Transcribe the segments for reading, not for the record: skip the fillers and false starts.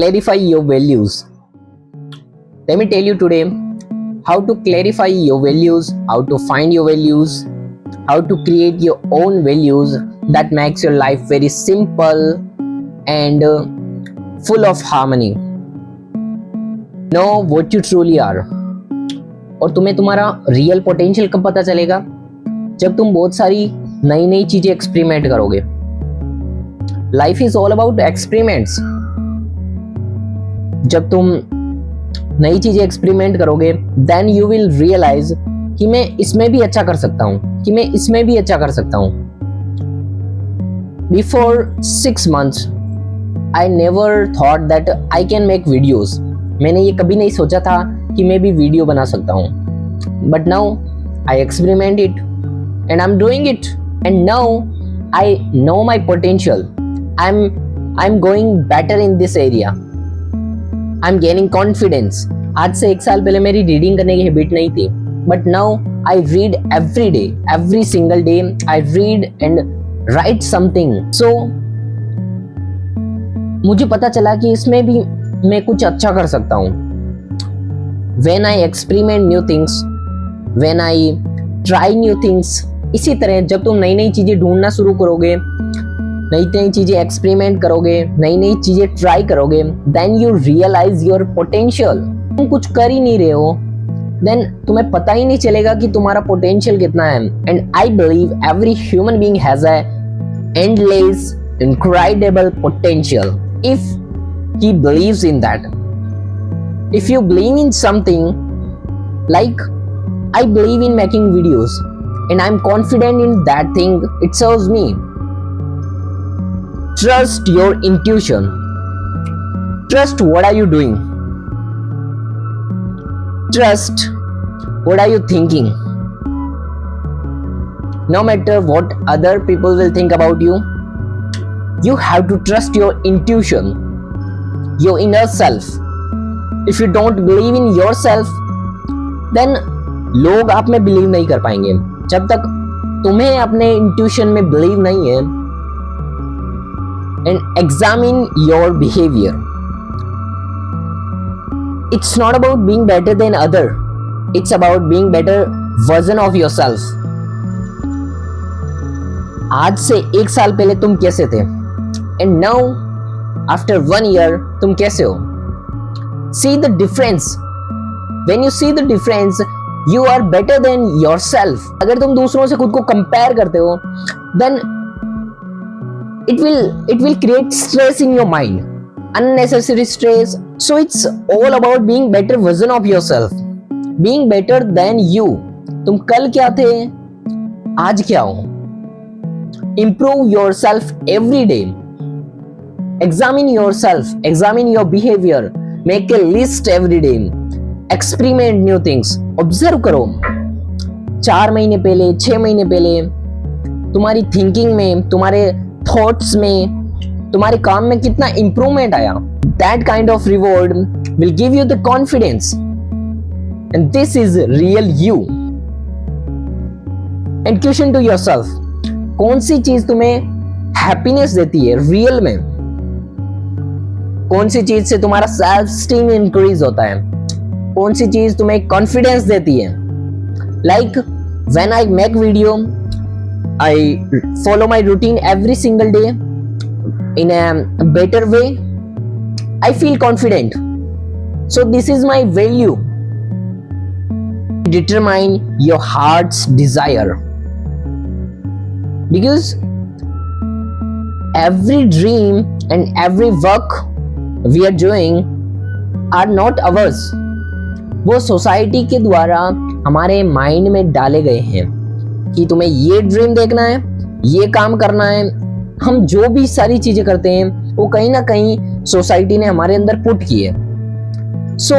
Clarify your values. Let me tell you today how to clarify your values, how to find your values, how to create your own values that makes your life very simple and full of harmony. Know what you truly are. और तुम्हें तुम्हारा real potential कब पता चलेगा? जब तुम बहुत सारी नई नई चीजें एक्सपेरिमेंट करोगे. Life is all about experiments. जब तुम नई चीजें एक्सपेरिमेंट करोगे देन यू विल रियलाइज कि मैं इसमें भी अच्छा कर सकता हूं, कि मैं इसमें भी अच्छा कर सकता हूं. Before 6 months I never thought that I can make videos. मैंने ये कभी नहीं सोचा था कि मैं भी वीडियो बना सकता हूँ. But now I experiment it and I am doing it and now I know my potential. I am going better in this area. I am gaining confidence. आज से 1 साल पहले मेरी रीडिंग करने की हैबिट नहीं थी, but now I read every day, every single day I read and write something. So मुझे पता चला कि इसमें भी मैं कुछ अच्छा कर सकता हूँ. When I experiment new things, when I try new things, इसी तरह जब तुम नई नई चीजें ढूंढना शुरू करोगे, नई नई चीजें एक्सपेरिमेंट करोगे, नई नई चीजें ट्राई करोगे, then you realize your potential. तुम कुछ कर ही नहीं रहे हो, then तुम्हें पता ही नहीं चलेगा कि तुम्हारा पोटेंशियल कितना है. And I believe every human being has a endless, incredible potential if he believes in that. If you believe in something, like I believe in making videos and I'm confident in that thing, it serves me. Trust your intuition. Trust what are you doing. Trust what are you thinking. No matter what other people will think about you, you have to trust your intuition, your inner self. If you don't believe in yourself, then लोग आप में believe नहीं कर पाएंगे. जब तक तुम्हें अपने इंट्यूशन में बिलीव नहीं है. And examine your behaviour. It's not about being better than other, it's about being better version of yourself. आज से 1 साल पहले तुम कैसे थे एंड नाउ आफ्टर 1 year तुम कैसे हो. See the difference. When you see the difference, you are better than yourself. अगर तुम दूसरों से खुद को compare करते हो, then it will create stress in your mind, unnecessary stress. So it's all about being better version of yourself, being better than you. तुम कल क्या थे, आज क्या हो. Improve yourself every day. Examine yourself, examine your behavior. Make a list every day. Experiment new things. Observe करो. 4 महीने पहले, 6 महीने पहले तुम्हारी थिंकिंग में, तुम्हारे थॉट्स में, तुम्हारे काम में कितना इंप्रूवमेंट आया. That kind of reward will give you the confidence. And this is real you. And question to yourself. कौन सी चीज तुम्हें हैप्पीनेस देती है रियल में? कौन सी चीज से तुम्हारा सेल्फ स्टीम इंक्रीज होता है? कौन सी चीज तुम्हें कॉन्फिडेंस देती है? Like when I make video, I follow my routine every single day in a better way. I feel confident. So this is my value. Determine your heart's desire. Because every dream and every work we are doing are not ours. वो society के द्वारा हमारे mind में डाले गए हैं कि तुम्हें ये ड्रीम देखना है, ये काम करना है. हम जो भी सारी चीजें करते हैं वो कहीं ना कहीं सोसाइटी ने हमारे अंदर पुट की है. So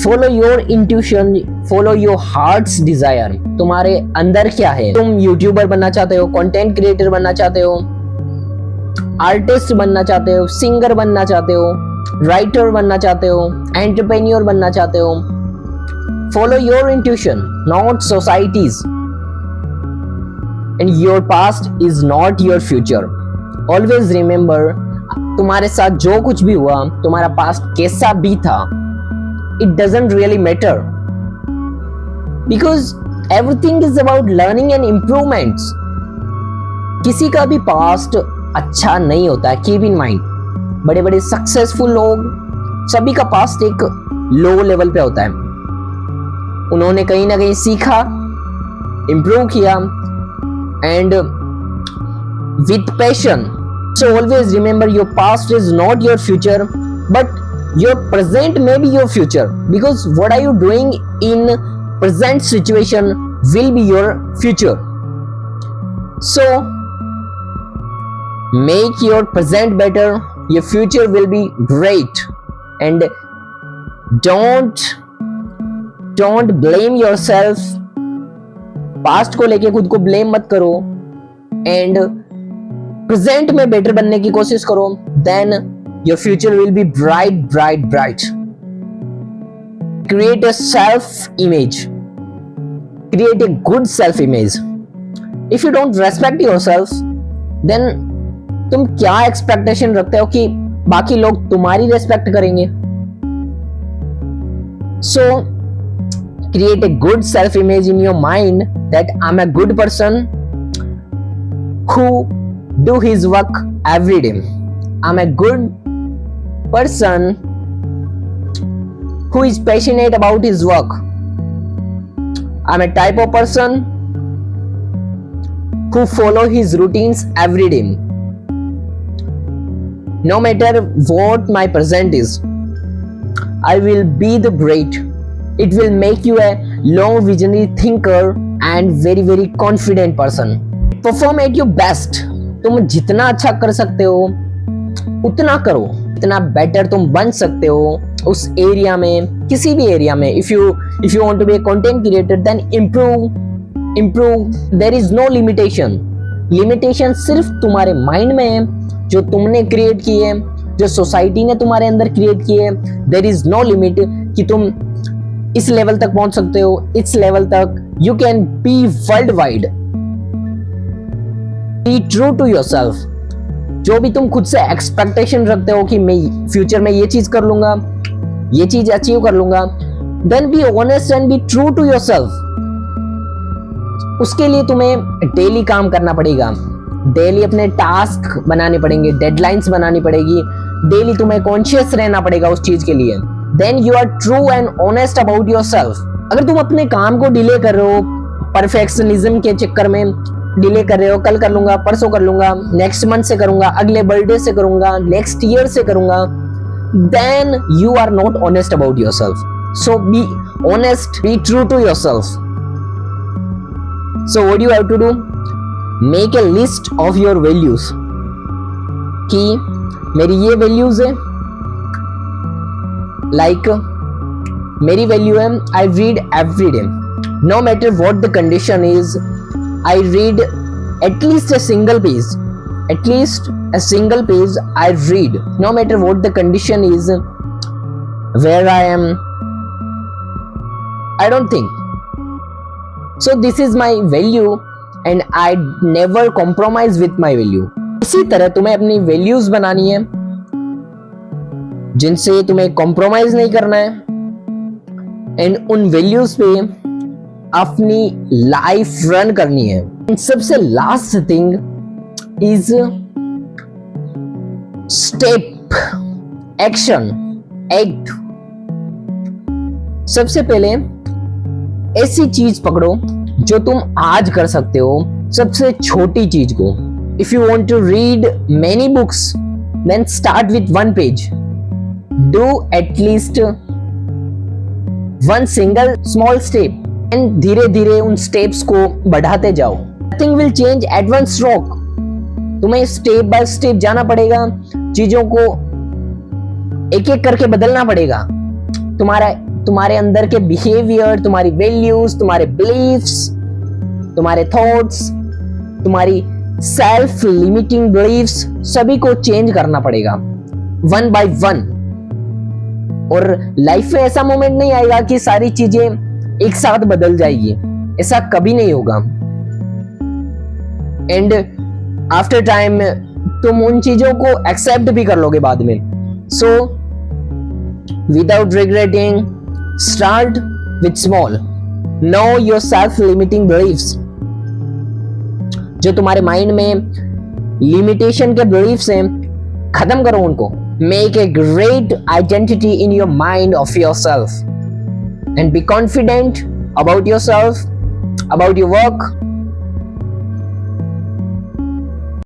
follow your intuition, follow your heart's desire. तुम्हारे अंदर क्या है? तुम यूट्यूबर बनना चाहते हो, कंटेंट क्रिएटर बनना चाहते हो, आर्टिस्ट बनना चाहते हो, सिंगर बनना चाहते हो, राइटर बनना चाहते हो, एंटरप्रेन्योर बनना चाहते हो. Follow your intuition, not societies. And your past is not your future. Always remember, तुम्हारे साथ जो कुछ भी हुआ, तुम्हारा पास्ट कैसा भी था, it doesn't really matter, because everything is about learning and improvements. किसी का भी पास्ट अच्छा नहीं होता है, कीप इन माइंड। बड़े बड़े सक्सेसफुल लोग, सभी का पास्ट एक लो लेवल पे होता है। उन्होंने कहीं ना कहीं सीखा, इम्प्रूव किया, and with passion. So always remember, your past is not your future, but your present may be your future, because what are you doing in present situation will be your future. So make your present better, your future will be great, and don't blame yourself. Past को लेके खुद को blame मत करो, and present में better बनने की कोशिश करो, then your future will be bright bright bright. Create a self image, create a good self image. If you don't respect your self, then तुम क्या एक्सपेक्टेशन रखते हो कि बाकी लोग तुम्हारी रेस्पेक्ट करेंगे? सो create a good self image in your mind that I'm a good person who do his work every day. I'm a good person who is passionate about his work. I'm a type of person who follow his routines every day. No matter what my present is, I will be the great. It will make you a long visionary thinker and very very confident person. Perform at your best. तुम जितना अच्छा कर सकते हो उतना करो, इतना better तुम बन सकते हो उस एरिया में, किसी भी एरिया में। If you want to be a content creator, then improve. There is no limitation. Limitation सिर्फ तुम्हारे माइंड में है, जो तुमने क्रिएट की है, जो सोसाइटी ने तुम्हारे अंदर क्रिएट की है। There is no limit कि तुम इस लेवल तक पहुंच सकते हो, इस लेवल तक you can be world wide. Be true to yourself. जो भी तुम खुद से एक्सपेक्टेशन रखते हो कि मैं फ्यूचर में ये चीज कर लूंगा, ये चीज अचीव कर लूंगा, then be honest and be true to yourself. उसके लिए तुम्हें डेली काम करना पड़ेगा, डेली अपने टास्क बनाने पड़ेंगे, डेडलाइंस बनानी पड़ेगी, डेली तुम्हें कॉन्शियस रहना पड़ेगा उस चीज के लिए। Then you are true and honest about yourself. अगर तुम अपने काम को डिले कर रहे हो, परफेक्शनिज्म के चक्कर में डिले कर रहे हो, कल कर लूंगा, परसों कर लूंगा, नेक्स्ट मंथ से करूंगा, अगले बर्थडे से करूंगा, नेक्स्ट ईयर से करूंगा, then you are not honest about yourself. So be honest, be true to yourself. So what you have to do? Make a list of your values. कि मेरी ये वैल्यूज है, like मेरी value है I read every day, no matter what the condition is, I read at least a single page, I read no matter what the condition is, where I am, I don't think. So this is my value and I never compromise with my value. इसी तरह तुम्हें अपनी values बनानी है जिनसे तुम्हें compromise नहीं करना है, एंड उन वैल्यूज पे अपनी लाइफ रन करनी है। एंड सबसे last thing is step, action, act. सबसे पहले ऐसी चीज पकड़ो जो तुम आज कर सकते हो, सबसे छोटी चीज को। If you want to read many books, then start with 1 page. Do at least one single small step and धीरे धीरे उन स्टेप्स को बढ़ाते जाओ। Nothing will change at one stroke. तुम्हें स्टेप बाय स्टेप जाना पड़ेगा, चीजों को एक एक करके बदलना पड़ेगा। तुम्हारे अंदर के बिहेवियर, तुम्हारी वैल्यूज, तुम्हारे बिलीफ्स, तुम्हारे थॉट्स, तुम्हारी सेल्फ लिमिटिंग बिलीफ्स, सभी को चेंज करना पड़ेगा वन बाय वन। और लाइफ में ऐसा मोमेंट नहीं आएगा कि सारी चीजें एक साथ बदल जाएगी, ऐसा कभी नहीं होगा। एंड आफ्टर टाइम तुम उन चीजों को एक्सेप्ट भी कर लोगे बाद में. So without regretting, start with small. Know your self limiting beliefs. जो तुम्हारे माइंड में लिमिटेशन के बिलीफ्स हैं, खत्म करो उनको. Make a great identity in your mind of your self and be confident about yourself, about your work,